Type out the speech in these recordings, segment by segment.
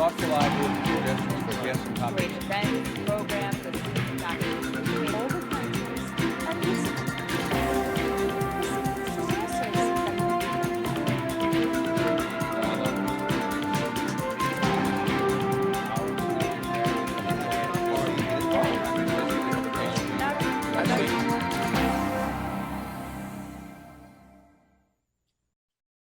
thoughtful ideas and suggestions for guests and Great topics. events, programs, and faculty all the countries and listen.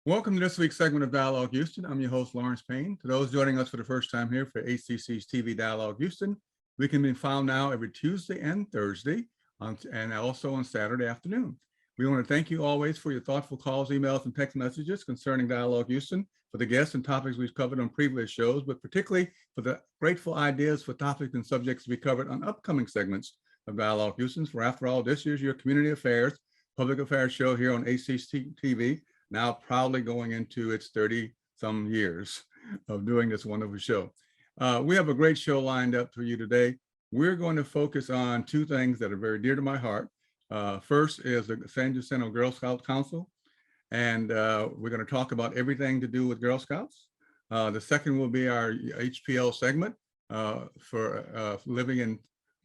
Welcome to this week's segment of Dialogue Houston. I'm your host, Lawrence Payne. To those joining us for the first time here for ACC's TV Dialogue Houston, we can be found now every Tuesday and Thursday, and also on Saturday afternoon. We want to thank you always for your thoughtful calls, emails, and text messages concerning Dialogue Houston, for the guests and topics we've covered on previous shows, but particularly for the grateful ideas for topics and subjects to be covered on upcoming segments of Dialogue Houston. For after all, this is your community affairs, public affairs show here on ACC TV, now proudly going into its 30-some years of doing this wonderful show. We have a great show lined up for you today. We're going to focus on two things that are very dear to my heart. First is the San Jacinto Girl Scout Council, and we're going to talk about everything to do with Girl Scouts. The second will be our HPL segment for living in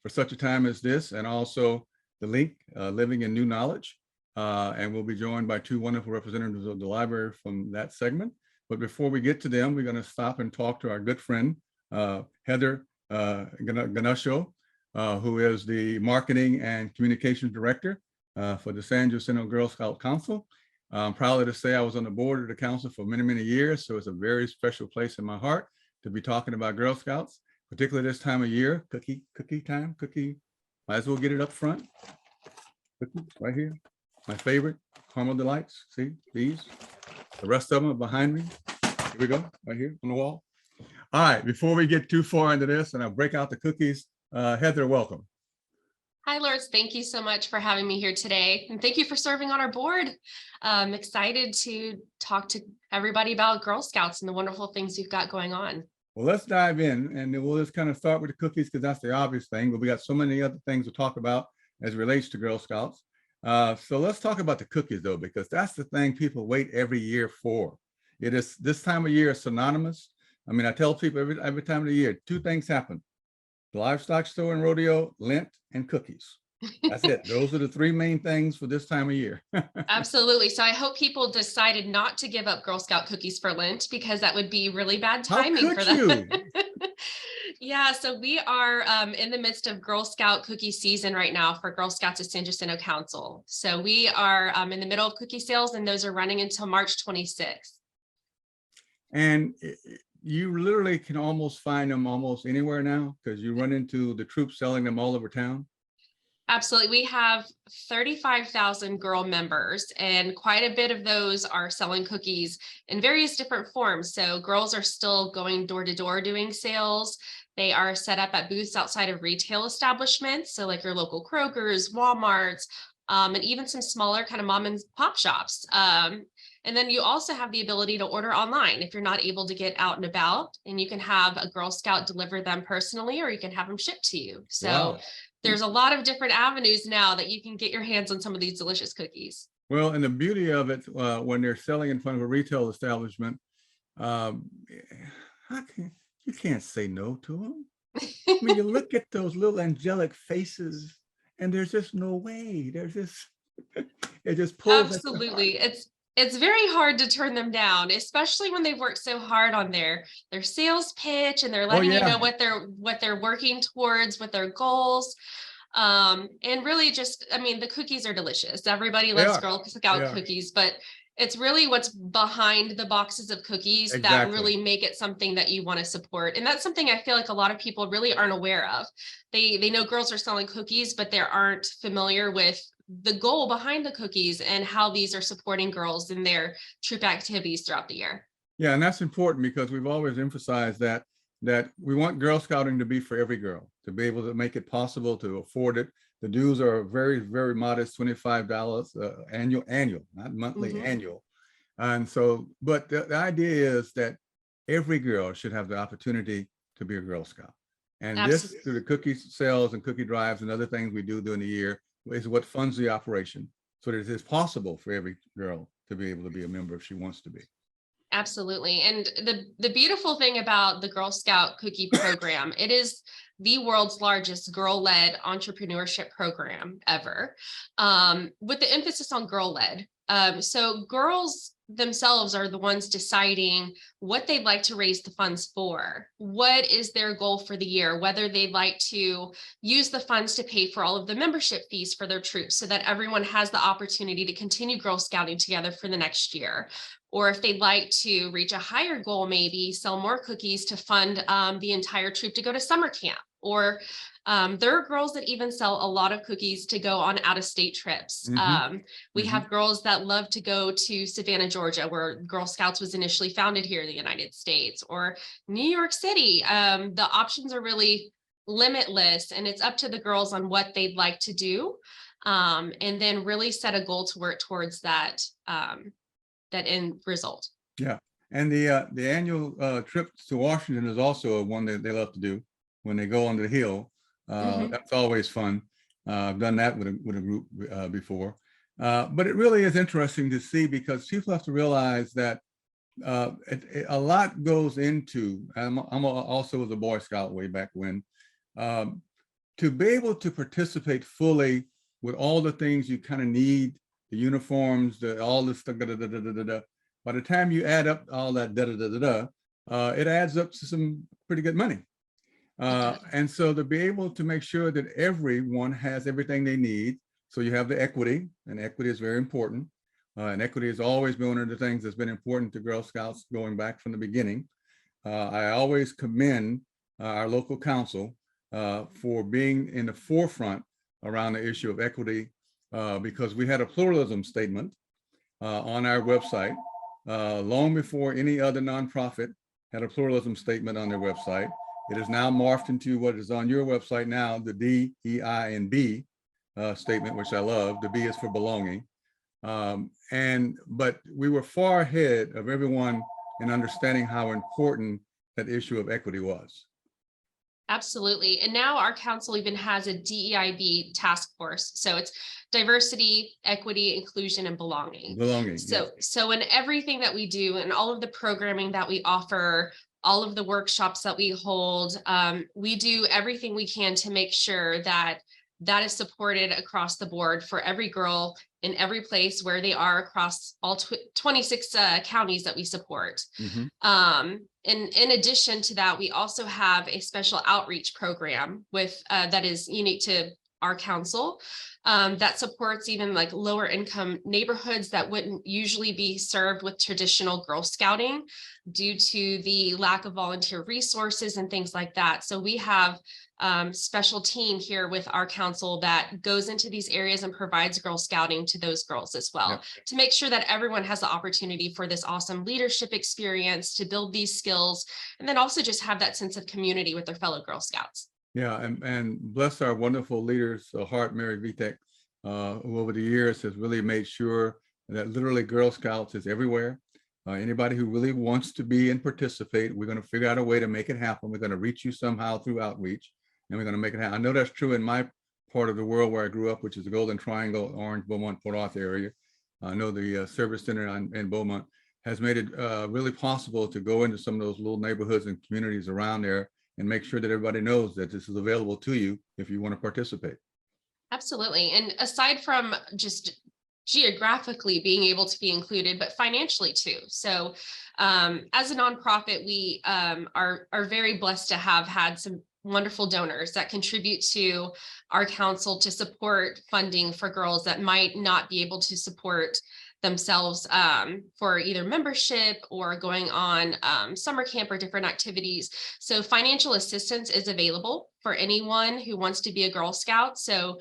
for such a time as this, and also the link, Living in New Knowledge. And we'll be joined by two wonderful representatives of the library from that segment. But before we get to them, we're going to stop and talk to our good friend, Heather Ganucheau, who is the Marketing and Communications Director for the San Jacinto Girl Scout Council. I'm proud to say I was on the board of the council for many, many years, so it's a very special place in my heart to be talking about Girl Scouts, particularly this time of year. Cookie time, might as well get it up front. Cookie right here. My favorite, Caramel Delights. See these? The rest of them are behind me. Here we go, right here on the wall. All right, before we get too far into this and I break out the cookies, Heather, welcome. Hi, Lawrence. Thank you so much for having me here today. And thank you for serving on our board. I'm excited to talk to everybody about Girl Scouts and the wonderful things you've got going on. Well, let's dive in, and then we'll just kind of start with the cookies because that's the obvious thing, but we got so many other things to talk about as it relates to Girl Scouts. So let's talk about the cookies though, because that's the thing people wait every year for. It is this time of year is synonymous. I mean, I tell people every time of the year, two things happen: the livestock store and rodeo, Lent, and cookies. That's it. Those are the three main things for this time of year. Absolutely. So I hope people decided not to give up Girl Scout cookies for Lent, because that would be really bad timing for them. Yeah, so we are in the midst of Girl Scout cookie season right now for Girl Scouts of San Jacinto Council. So we are in the middle of cookie sales, and those are running until March 26th. And you literally can almost find them almost anywhere now, because you run into the troops selling them all over town. Absolutely. We have 35,000 girl members, and quite a bit of those are selling cookies in various different forms. So girls are still going door to door doing sales. They are set up at booths outside of retail establishments, so like your local Kroger's, Walmart's, and even some smaller kind of mom and pop shops. And then you also have the ability to order online if you're not able to get out and about, and you can have a Girl Scout deliver them personally, or you can have them shipped to you. So wow. There's a lot of different avenues now that you can get your hands on some of these delicious cookies. Well, and the beauty of it, when they're selling in front of a retail establishment, you can't say no to them. I mean, you look at those little angelic faces, and there's just no way. There's just, it just pulls. Absolutely. It's very hard to turn them down, especially when they've worked so hard on their sales pitch, and they're letting you know what they're working towards, what their goals. And really just, I mean, the cookies are delicious. Everybody loves Girl Scout cookies, but it's really what's behind the boxes of cookies that really make it something that you want to support. And that's something I feel like a lot of people really aren't aware of. They know girls are selling cookies, but they aren't familiar with the goal behind the cookies and how these are supporting girls in their troop activities throughout the year. Yeah, and that's important because we've always emphasized that we want Girl Scouting to be for every girl, to be able to make it possible to afford it. The dues are very, very modest, $25 annual, not monthly, annual. And so, but the idea is that every girl should have the opportunity to be a Girl Scout. And this, through the cookie sales and cookie drives and other things we do during the year, is what funds the operation, so that it is possible for every girl to be able to be a member if she wants to be. Absolutely. And the beautiful thing about the Girl Scout cookie program, it is the world's largest girl-led entrepreneurship program ever, with the emphasis on girl-led. So girls themselves are the ones deciding what they'd like to raise the funds for, what is their goal for the year, whether they'd like to use the funds to pay for all of the membership fees for their troops so that everyone has the opportunity to continue Girl Scouting together for the next year. Or if they'd like to reach a higher goal, maybe sell more cookies to fund the entire troop to go to summer camp. Or there are girls that even sell a lot of cookies to go on out-of-state trips. We have girls that love to go to Savannah, Georgia, where Girl Scouts was initially founded here in the United States, or New York City. The options are really limitless, and it's up to the girls on what they'd like to do, and then really set a goal to work towards that that end result. Yeah, and the annual trip to Washington is also one that they love to do when they go on the Hill. That's always fun. I've done that with a group before. But it really is interesting to see, because people have to realize that a lot goes into, I'm also was a Boy Scout way back when, to be able to participate fully with all the things you kind of need, the uniforms, all this stuff, by the time you add up all that it adds up to some pretty good money. And so to be able to make sure that everyone has everything they need, so you have the equity, and equity is very important. And equity has always been one of the things that's been important to Girl Scouts going back from the beginning. I always commend our local council for being in the forefront around the issue of equity, because we had a pluralism statement on our website long before any other nonprofit had a pluralism statement on their website. It is now morphed into what is on your website now, the DEI and B statement, which I love. The B is for belonging. But we were far ahead of everyone in understanding how important that issue of equity was. Absolutely. And now our council even has a DEIB task force. So it's diversity, equity, inclusion, and belonging. So in everything that we do and all of the programming that we offer, all of the workshops that we hold, we do everything we can to make sure that that is supported across the board for every girl in every place where they are across all 26 counties that we support. And in addition to that, we also have a special outreach program with that is unique to our council, that supports even like lower income neighborhoods that wouldn't usually be served with traditional Girl Scouting due to the lack of volunteer resources and things like that. So we have special team here with our council that goes into these areas and provides Girl Scouting to those girls as well, to make sure that everyone has the opportunity for this awesome leadership experience, to build these skills, and then also just have that sense of community with their fellow Girl Scouts. Yeah, and bless our wonderful leaders, Hart Mary Vitek, who over the years has really made sure that literally Girl Scouts is everywhere. Anybody who really wants to be and participate, we're going to figure out a way to make it happen. We're going to reach you somehow through outreach, and we're going to make it happen. I know that's true in my part of the world where I grew up, which is the Golden Triangle, Orange, Beaumont, Port Arthur area. I know the Service Center in Beaumont has made it really possible to go into some of those little neighborhoods and communities around there and make sure that everybody knows that this is available to you if you want to participate. Absolutely. And aside from just geographically being able to be included, but financially too. So as a nonprofit, we are very blessed to have had some wonderful donors that contribute to our council to support funding for girls that might not be able to support themselves for either membership or going on summer camp or different activities. So financial assistance is available for anyone who wants to be a Girl Scout. So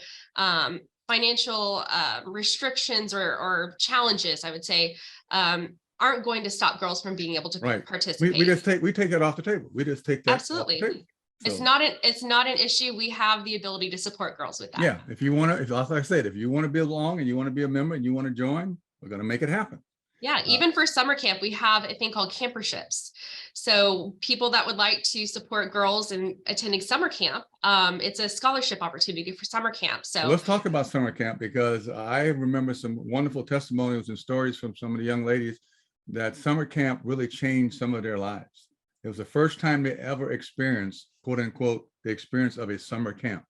financial restrictions or challenges, I would say, aren't going to stop girls from being able to participate. We take it off the table. We just take that. Absolutely. Off the table. So, it's not an issue. We have the ability to support girls with that. Yeah, if you want to, like I said, if you want to belong and you want to be a member and you want to join, we're going to make it happen. Yeah, even for summer camp, we have a thing called camperships. So people that would like to support girls in attending summer camp, it's a scholarship opportunity for summer camp. So let's talk about summer camp, because I remember some wonderful testimonials and stories from some of the young ladies that summer camp really changed some of their lives. It was the first time they ever experienced, quote unquote, the experience of a summer camp,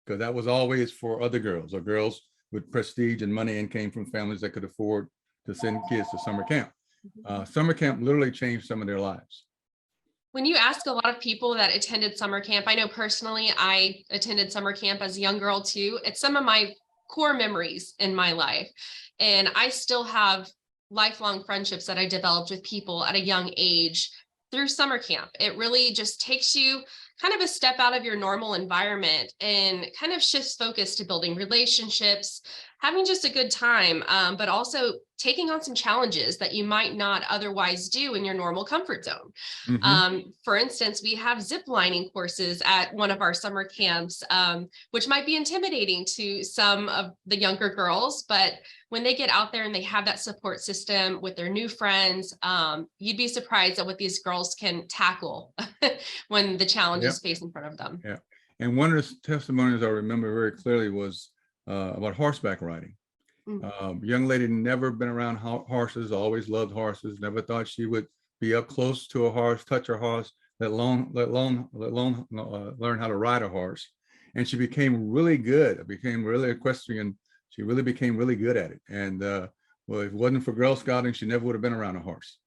because that was always for other girls or girls with prestige and money and came from families that could afford to send kids to summer camp. Summer camp literally changed some of their lives. When you ask a lot of people that attended summer camp, I know personally, I attended summer camp as a young girl too. It's some of my core memories in my life. And I still have lifelong friendships that I developed with people at a young age through summer camp. It really just takes you kind of a step out of your normal environment and kind of shifts focus to building relationships, having just a good time, but also taking on some challenges that you might not otherwise do in your normal comfort zone. For instance, we have zip lining courses at one of our summer camps, which might be intimidating to some of the younger girls, but when they get out there and they have that support system with their new friends, you'd be surprised at what these girls can tackle when the challenges face in front of them. Yeah. And one of the testimonies I remember very clearly was about horseback riding. Young lady never been around horses, always loved horses, never thought she would be up close to a horse, touch a horse, let alone learn how to ride a horse. And she became really good, became really equestrian. She really became really good at it. And well, if it wasn't for Girl Scouting, she never would have been around a horse.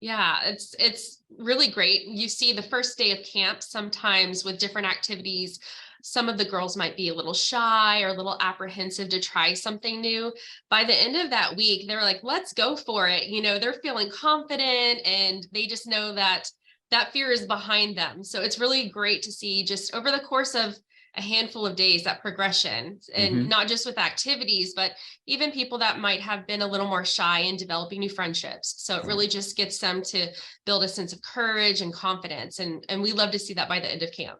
Yeah, it's really great. You see the first day of camp, sometimes with different activities, some of the girls might be a little shy or a little apprehensive to try something new. By the end of that week, they're like, let's go for it. You know, they're feeling confident and they just know that that fear is behind them. So it's really great to see just over the course of a handful of days, that progression, and not just with activities, but even people that might have been a little more shy in developing new friendships. So it really just gets them to build a sense of courage and confidence. And we love to see that by the end of camp.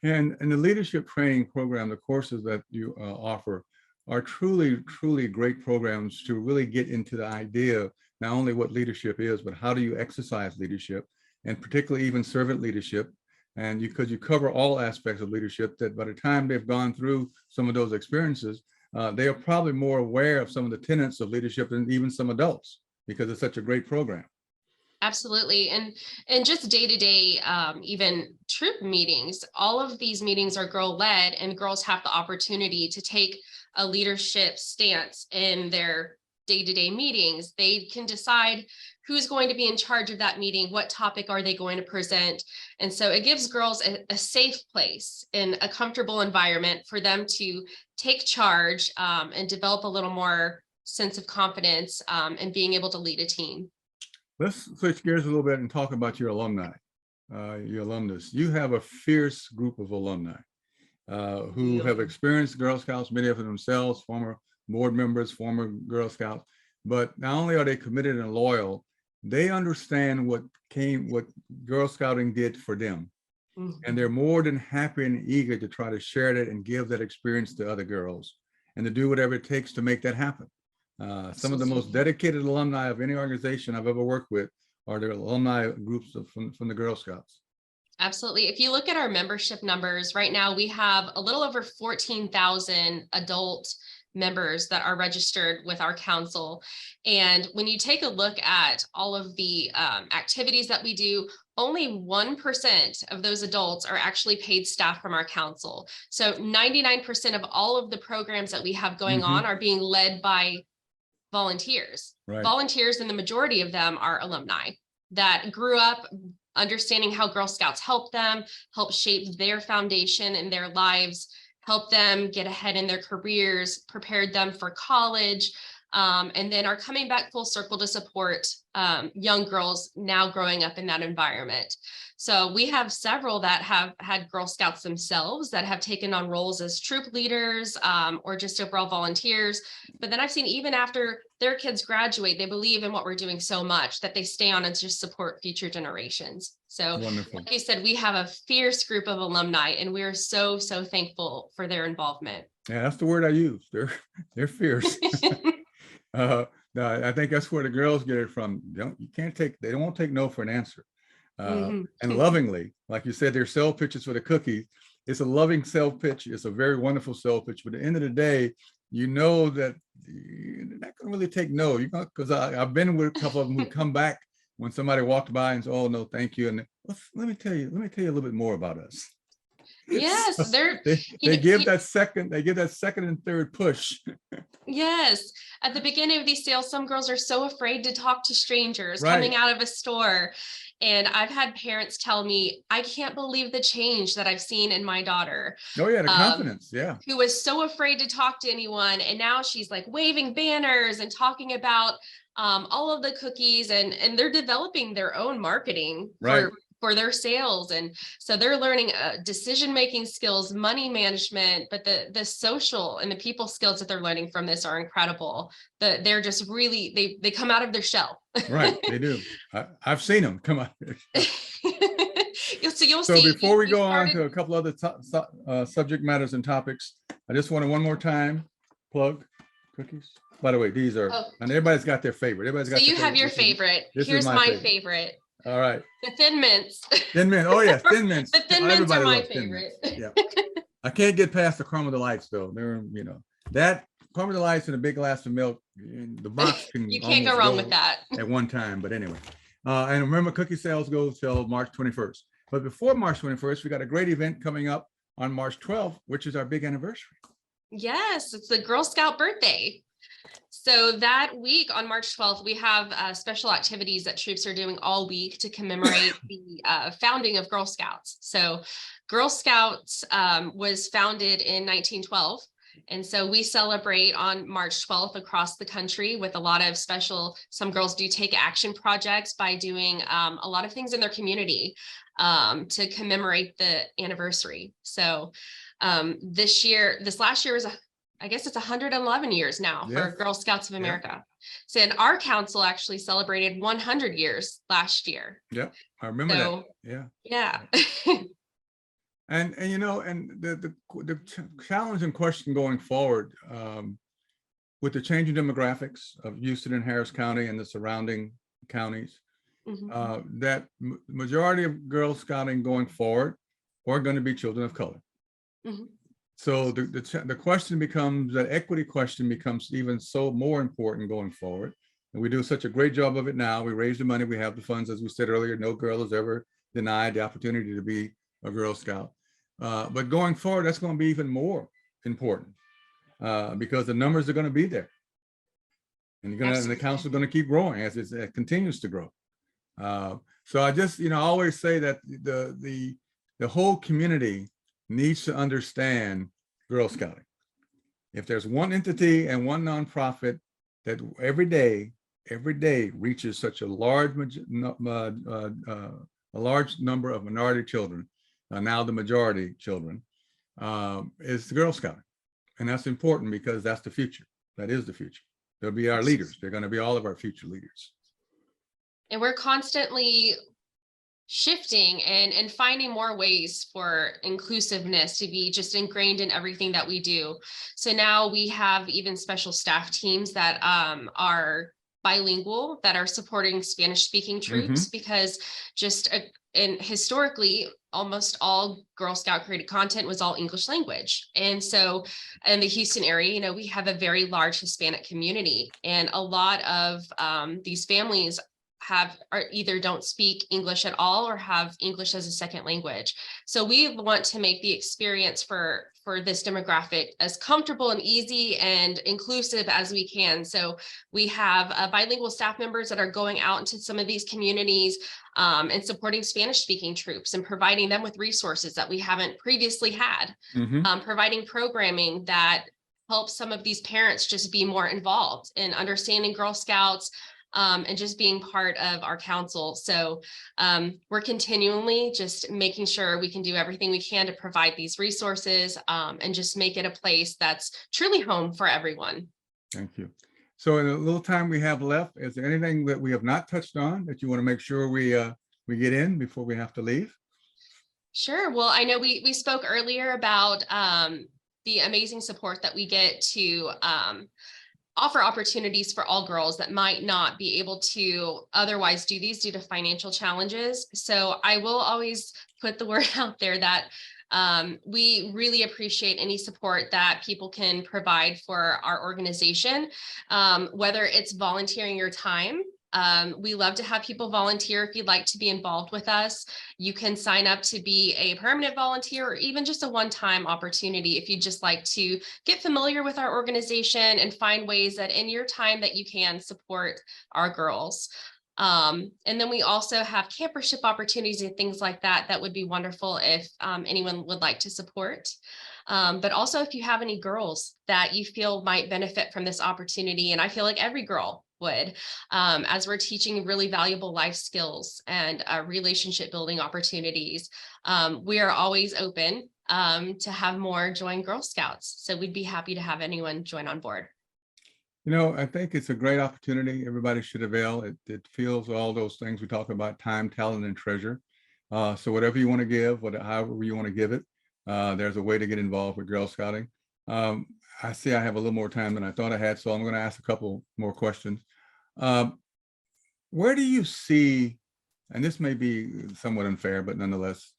And the leadership training program, the courses that you offer are truly, truly great programs to really get into the idea of not only what leadership is, but how do you exercise leadership, and particularly even servant leadership. And because you cover all aspects of leadership, that by the time they've gone through some of those experiences, they are probably more aware of some of the tenets of leadership than even some adults, because it's such a great program. Absolutely. And just day-to-day, even troop meetings, all of these meetings are girl-led, and girls have the opportunity to take a leadership stance in their day-to-day meetings. They can decide who's going to be in charge of that meeting, what topic are they going to present. And so it gives girls a safe place and a comfortable environment for them to take charge and develop a little more sense of confidence and being able to lead a team. Let's switch gears a little bit and talk about your alumni, your alumnus. You have a fierce group of alumni who have experienced Girl Scouts, many of them themselves, former board members, former Girl Scouts. But not only are they committed and loyal, they understand what Girl Scouting did for them. And they're more than happy and eager to try to share that and give that experience to other girls and to do whatever it takes to make that happen. Some of the most dedicated alumni of any organization I've ever worked with are the alumni groups from the Girl Scouts. Absolutely. If you look at our membership numbers right now, we have a little over 14,000 adult members that are registered with our council. And when you take a look at all of the activities that we do, only 1% of those adults are actually paid staff from our council. So 99% of all of the programs that we have going on are being led by volunteers. Volunteers, and the majority of them are alumni that grew up understanding how Girl Scouts helped them, help shape their foundation in their lives, help them get ahead in their careers, prepared them for college, and then are coming back full circle to support young girls now growing up in that environment. So we have several that have had Girl Scouts themselves that have taken on roles as troop leaders or just overall volunteers. But then I've seen even after their kids graduate, they believe in what we're doing so much that they stay on and just support future generations. So wonderful. Like you said, we have a fierce group of alumni, and we are so, so thankful for their involvement. Yeah, that's the word I use. They're fierce. No, I think that's where the girls get it from. They won't take no for an answer. And lovingly, like you said, their sell pitches for the cookies. It's a loving sell pitch. It's a very wonderful sell pitch. But at the end of the day, you know that you're not going to really take no. You know, because I've been with a couple of them who come back when somebody walked by and said, "Oh no, thank you." And let me tell you a little bit more about us. Yes, So they're they give that second and third push. yes. At the beginning of these sales, some girls are so afraid to talk to strangers Right. coming out of a store. And I've had parents tell me, I can't believe the change that I've seen in my daughter. Oh yeah, the confidence. Yeah. Who was so afraid to talk to anyone. And now she's like waving banners and talking about all of the cookies, and they're developing their own marketing Right. for their sales. And so they're learning decision-making skills, money management, but the social and the people skills that they're learning from this are incredible. They're just really, they come out of their shell. Right, they do. I've seen them come on. You'll So see. before we You go on started- to a couple other subject matters and topics, I just want to one more time plug cookies. By the way, these are, Oh. and everybody's got their favorite. Everybody's So got you their have your This is- favorite. this is Here's my my favorite. favorite. All right, The Thin Mints. Thin Mint. Oh yes, Thin Mints. The Thin Mints Everybody are my loves Thin favorite. Mints. Yeah, I can't get past the Caramel Delights though. They're that Caramel Delights and a big glass of milk. The box can You can't go almost wrong with that. at one time. But anyway, and remember, cookie sales go till March 21st. But before March 21st, we got a great event coming up on March 12th, which is our big anniversary. Yes, it's the Girl Scout birthday. So that week on March 12th, we have special activities that troops are doing all week to commemorate the founding of Girl Scouts. So Girl Scouts was founded in 1912. And so we celebrate on March 12th across the country with a lot of some girls do take action projects by doing a lot of things in their community to commemorate the anniversary. So this last year was I guess it's 111 years now for Yes. Girl Scouts of America. So, and our council actually celebrated 100 years last year. Yeah, I remember So, that. Yeah. yeah. And the challenge and question going forward with the changing demographics of Houston and Harris County and the surrounding counties, Mhm. that majority of Girl Scouting going forward are going to be children of color. Mhm. So the question becomes, that equity question becomes even so more important going forward. And we do such a great job of it now. We raise the money, we have the funds, as we said earlier. No girl is ever denied the opportunity to be a Girl Scout. But going forward, that's going to be even more important because the numbers are going to be there. And the council is going to keep growing as it continues to grow. So I just, I always say that the whole community needs to understand Girl Scouting. If there's one entity and one nonprofit that every day reaches such a large number of minority children, now the majority children, is the Girl Scouting. And that's important because that's the future. That is the future. They'll be our leaders. They're going to be all of our future leaders. And we're constantly shifting and finding more ways for inclusiveness to be just ingrained in everything that we do. So now we have even special staff teams that are bilingual, that are supporting Spanish speaking troops, because and historically, almost all Girl Scout created content was all English language. And so in the Houston area, we have a very large Hispanic community, and a lot of these families either don't speak English at all or have English as a second language. So we want to make the experience for this demographic as comfortable and easy and inclusive as we can. So we have bilingual staff members that are going out into some of these communities and supporting Spanish speaking troops and providing them with resources that we haven't previously had, providing programming that helps some of these parents just be more involved in understanding Girl Scouts, and just being part of our council. So we're continually just making sure we can do everything we can to provide these resources and just make it a place that's truly home for everyone. Thank you. So in the little time we have left, is there anything that we have not touched on that you want to make sure we get in before we have to leave? Sure. Well, I know we spoke earlier about the amazing support that we get to offer opportunities for all girls that might not be able to otherwise do these due to financial challenges. So I will always put the word out there that We really appreciate any support that people can provide for our organization, whether it's volunteering your time. We love to have people volunteer. If you'd like to be involved with us, you can sign up to be a permanent volunteer or even just a one-time opportunity if you'd just like to get familiar with our organization and find ways that in your time that you can support our girls. And then we also have campership opportunities and things like that. That would be wonderful if anyone would like to support. But also if you have any girls that you feel might benefit from this opportunity, and I feel like every girl would, as we're teaching really valuable life skills and relationship building opportunities. We are always open to have more join Girl Scouts. So we'd be happy to have anyone join on board. You know, I think it's a great opportunity. Everybody should avail it. It feels all those things we talk about: time, talent, and treasure. So whatever you want to give, however you want to give it, there's a way to get involved with Girl Scouting. I see I have a little more time than I thought I had, so I'm going to ask a couple more questions. Where do you see, and this may be somewhat unfair, but nonetheless,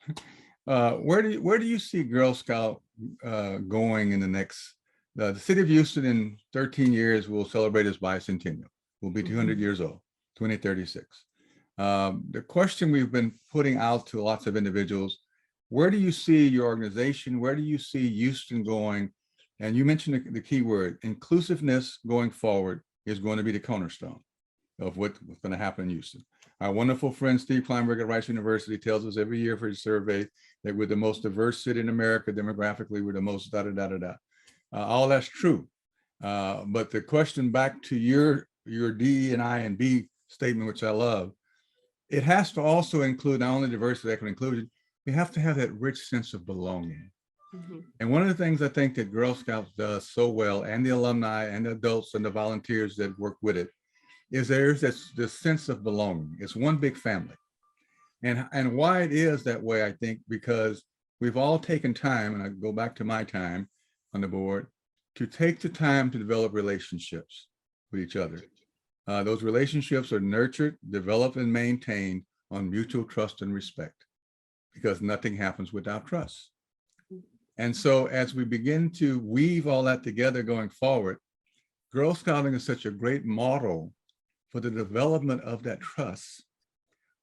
where do you see Girl Scout going in the next? The city of Houston in 13 years will celebrate its bicentennial. We'll be 200 years old, 2036. The question we've been putting out to lots of individuals: where do you see your organization? Where do you see Houston going? And you mentioned the key word: inclusiveness going forward is going to be the cornerstone of what's going to happen in Houston. Our wonderful friend Steve Kleinberg at Rice University tells us every year for his survey that we're the most diverse city in America demographically. We're the most da-da-da-da-da. All that's true. But the question back to your D and I and B statement, which I love, it has to also include not only diversity, equity, inclusion. We have to have that rich sense of belonging. Mm-hmm. And one of the things I think that Girl Scouts does so well, and the alumni and the adults and the volunteers that work with it, is there's this sense of belonging. It's one big family. And why it is that way, I think, because we've all taken time, and I go back to my time on the board, to take the time to develop relationships with each other. Those relationships are nurtured, developed, and maintained on mutual trust and respect, because nothing happens without trust. And so as we begin to weave all that together going forward, Girl Scouting is such a great model for the development of that trust.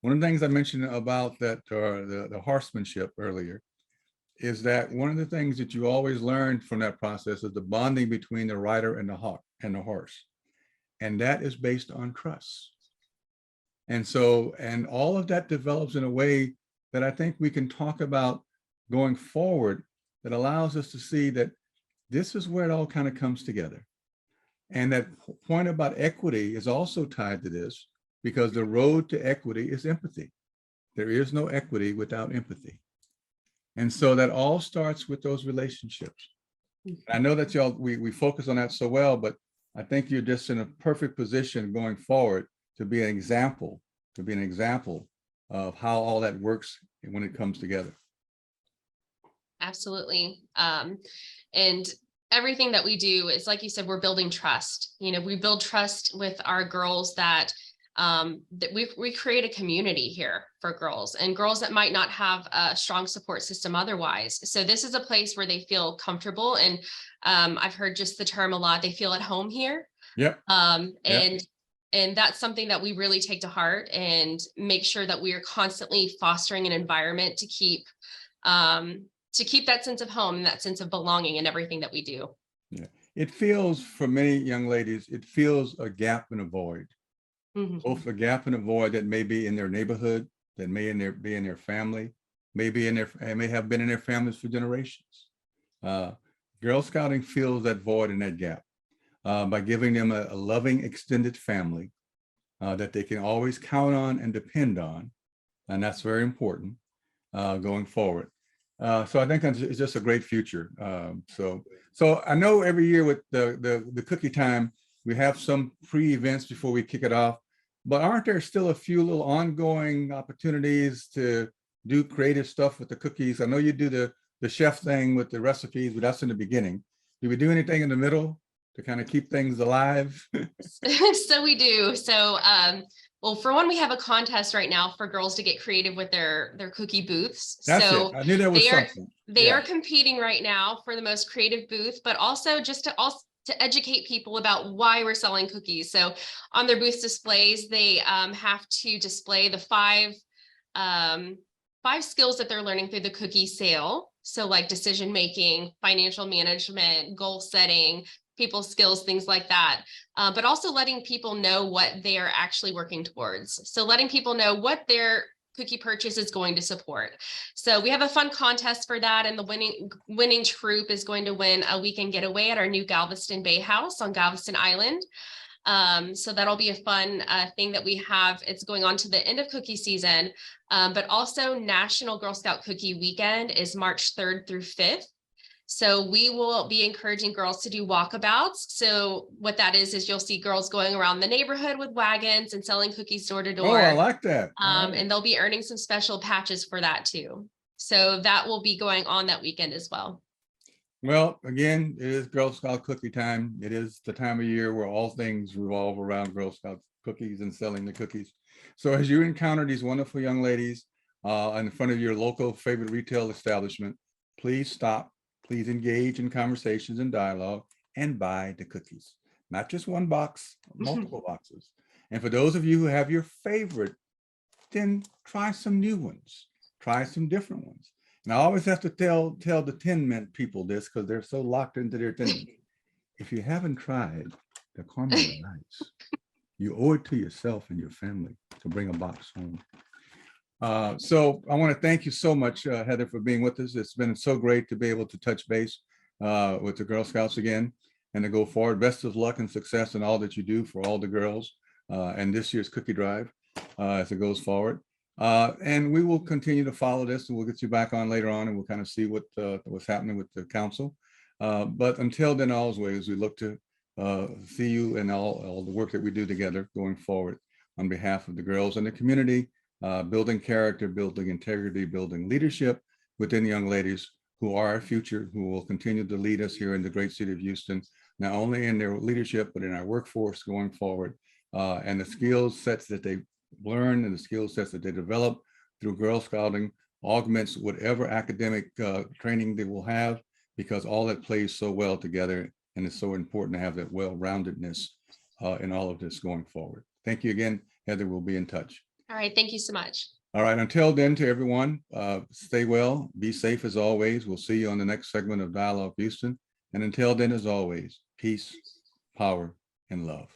One of the things I mentioned about that, the horsemanship earlier, is that one of the things that you always learn from that process is the bonding between the rider and the horse. And that is based on trust. And so, and all of that develops in a way that I think we can talk about going forward, that allows us to see that this is where it all kind of comes together. And that point about equity is also tied to this, because the road to equity is empathy. There is no equity without empathy. And so that all starts with those relationships. I know that y'all, we focus on that so well, but I think you're just in a perfect position going forward to be an example, of how all that works when it comes together. Absolutely. And everything that we do is, like you said, we're building trust. You know, we build trust with our girls that we create a community here for girls, and girls that might not have a strong support system otherwise. So this is a place where they feel comfortable. And I've heard just the term a lot, they feel at home here. Yep. And that's something that we really take to heart and make sure that we are constantly fostering an environment to keep that sense of home and that sense of belonging in everything that we do. Yeah, it feels, for many young ladies, it feels a gap and a void. Mm-hmm. Both a gap and a void that may be in their neighborhood, that may be in their family, may have been in their families for generations. Girl Scouting fills that void and that gap by giving them a loving extended family that they can always count on and depend on, and that's very important going forward. So I think it's just a great future. So I know every year with the cookie time, we have some pre-events before we kick it off, but aren't there still a few little ongoing opportunities to do creative stuff with the cookies? I know you do the chef thing with the recipes, but that's in the beginning. Do we do anything in the middle to kind of keep things alive? So we do. So Well, for one, we have a contest right now for girls to get creative with their cookie booths. That's So it. I knew there was they are something. they Yeah. are competing right now for the most creative booth, but also just to educate people about why we're selling cookies. So on their booth displays, they have to display the five skills that they're learning through the cookie sale. So like decision making, financial management, goal setting, people skills, things like that. But also letting people know what they are actually working towards. So letting people know what their cookie purchase is going to support. So we have a fun contest for that, and the winning troop is going to win a weekend getaway at our new Galveston Bay House on Galveston Island. So that'll be a fun thing that we have. It's going on to the end of cookie season, but also National Girl Scout Cookie Weekend is March 3rd through 5th. So we will be encouraging girls to do walkabouts. So what that is you'll see girls going around the neighborhood with wagons and selling cookies door to Oh, I door. like that. And they'll be earning some special patches for that too. So that will be going on that weekend as well. Well, again, it is Girl Scout cookie time. It is the time of year where all things revolve around Girl Scout cookies and selling the cookies. So as you encounter these wonderful young ladies in front of your local favorite retail establishment, please stop, please engage in conversations and dialogue and buy the cookies. Not just one box, multiple boxes. And for those of you who have your favorite, then try some new ones, try some different ones. And I always have to tell the Tin Mint people this because they're so locked into their Tin Mint. If you haven't tried the caramel nights, you owe it to yourself and your family to bring a box home. So I want to thank you so much, Heather, for being with us. It's been so great to be able to touch base with the Girl Scouts again and to go forward. Best of luck and success in all that you do for all the girls and this year's cookie drive as it goes forward. And we will continue to follow this, and we'll get you back on later on, and we'll kind of see what's happening with the council. But until then, always, we look to see you and all the work that we do together going forward on behalf of the girls and the community, building character, building integrity, building leadership within young ladies who are our future, who will continue to lead us here in the great city of Houston, not only in their leadership, but in our workforce going forward. And the skill sets that they learn and the skill sets that they develop through Girl Scouting augments whatever academic training they will have, because all that plays so well together, and it's so important to have that well-roundedness in all of this going forward. Thank you again, Heather. We'll be in touch. All right. Thank you so much. All right. Until then, to everyone, stay well, be safe as always. We'll see you on the next segment of Dialogue Houston. And until then, as always, peace, power, and love.